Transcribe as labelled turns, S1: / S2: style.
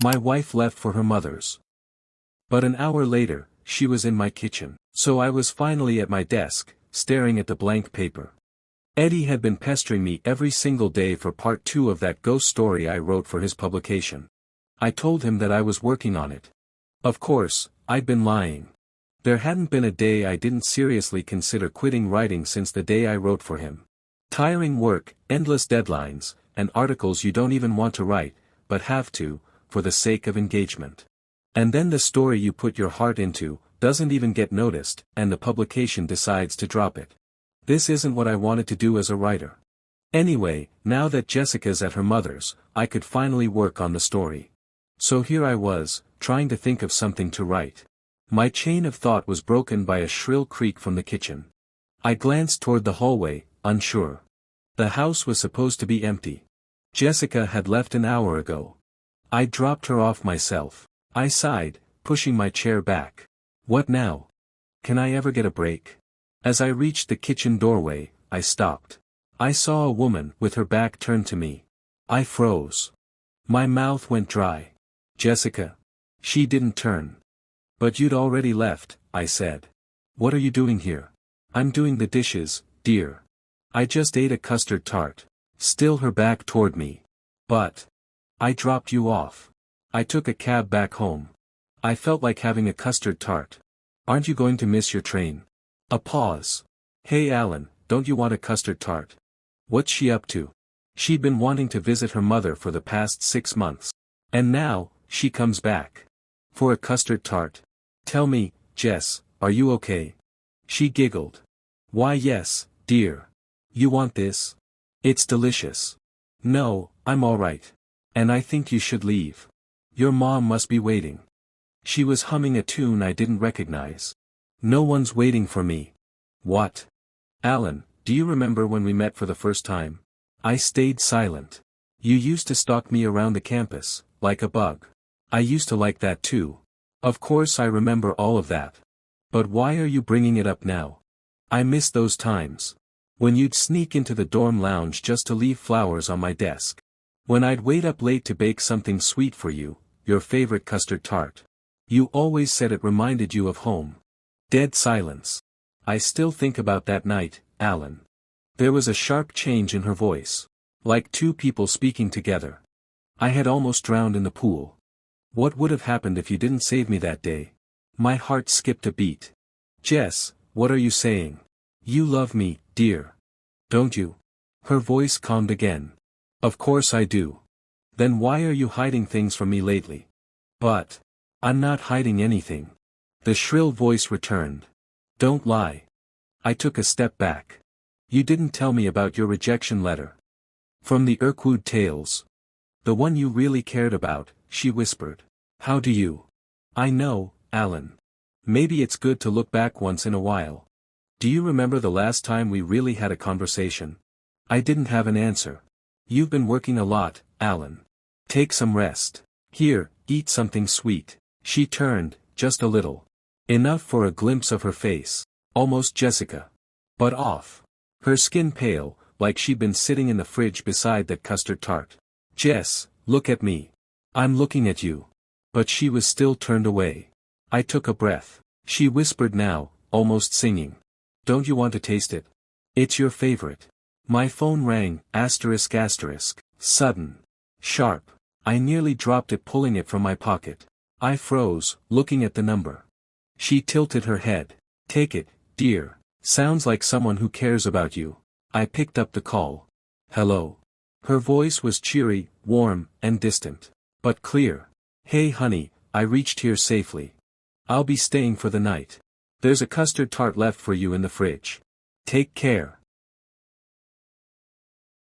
S1: My wife left for her mother's. But an hour later, she was in my kitchen. So I was finally at my desk, staring at the blank paper. Eddie had been pestering me every single day for part 2 of that ghost story I wrote for his publication. I told him that I was working on it. Of course, I'd been lying. There hadn't been a day I didn't seriously consider quitting writing since the day I wrote for him. Tiring work, endless deadlines, and articles you don't even want to write, but have to, for the sake of engagement. And then the story you put your heart into doesn't even get noticed, and the publication decides to drop it. This isn't what I wanted to do as a writer. Anyway, now that Jessica's at her mother's, I could finally work on the story. So here I was, trying to think of something to write. My chain of thought was broken by a shrill creak from the kitchen. I glanced toward the hallway, unsure. The house was supposed to be empty. Jessica had left an hour ago. I dropped her off myself. I sighed, pushing my chair back. What now? Can I ever get a break? As I reached the kitchen doorway, I stopped. I saw a woman with her back turned to me. I froze. My mouth went dry. Jessica. She didn't turn. But you'd already left, I said. What are you doing here? I'm doing the dishes, dear. I just ate a custard tart. Still her back toward me. But. I dropped you off. I took a cab back home. I felt like having a custard tart. Aren't you going to miss your train? A pause. Hey Alan, don't you want a custard tart? What's she up to? She'd been wanting to visit her mother for the past 6 months. And now, she comes back. For a custard tart. Tell me, Jess, are you okay? She giggled. Why yes, dear. You want this? It's delicious. No, I'm alright. And I think you should leave. Your mom must be waiting. She was humming a tune I didn't recognize. No one's waiting for me. What? Alan, do you remember when we met for the first time? I stayed silent. You used to stalk me around the campus, like a bug. I used to like that too. Of course I remember all of that. But why are you bringing it up now? I miss those times. When you'd sneak into the dorm lounge just to leave flowers on my desk. When I'd wait up late to bake something sweet for you, your favorite custard tart. You always said it reminded you of home. Dead silence. I still think about that night, Alan. There was a sharp change in her voice. Like 2 people speaking together. I had almost drowned in the pool. What would have happened if you didn't save me that day? My heart skipped a beat. Jess, what are you saying? You love me, dear. Don't you? Her voice calmed again. Of course I do. Then why are you hiding things from me lately? But. I'm not hiding anything. The shrill voice returned. Don't lie. I took a step back. You didn't tell me about your rejection letter. From the Urquhart Tales. The one you really cared about, she whispered. How do you? I know, Alan. Maybe it's good to look back once in a while. Do you remember the last time we really had a conversation? I didn't have an answer. You've been working a lot, Alan. Take some rest. Here, eat something sweet. She turned, just a little. Enough for a glimpse of her face. Almost Jessica. But off. Her skin pale, like she'd been sitting in the fridge beside that custard tart. Jess, look at me. I'm looking at you. But she was still turned away. I took a breath. She whispered now, almost singing. Don't you want to taste it? It's your favorite. My phone rang, asterisk asterisk, sudden. Sharp. I nearly dropped it pulling it from my pocket. I froze, looking at the number. She tilted her head. Take it, dear. Sounds like someone who cares about you. I picked up the call. Hello. Her voice was cheery, warm, and distant. But clear. Hey honey, I reached here safely. I'll be staying for the night. There's a custard tart left for you in the fridge. Take care.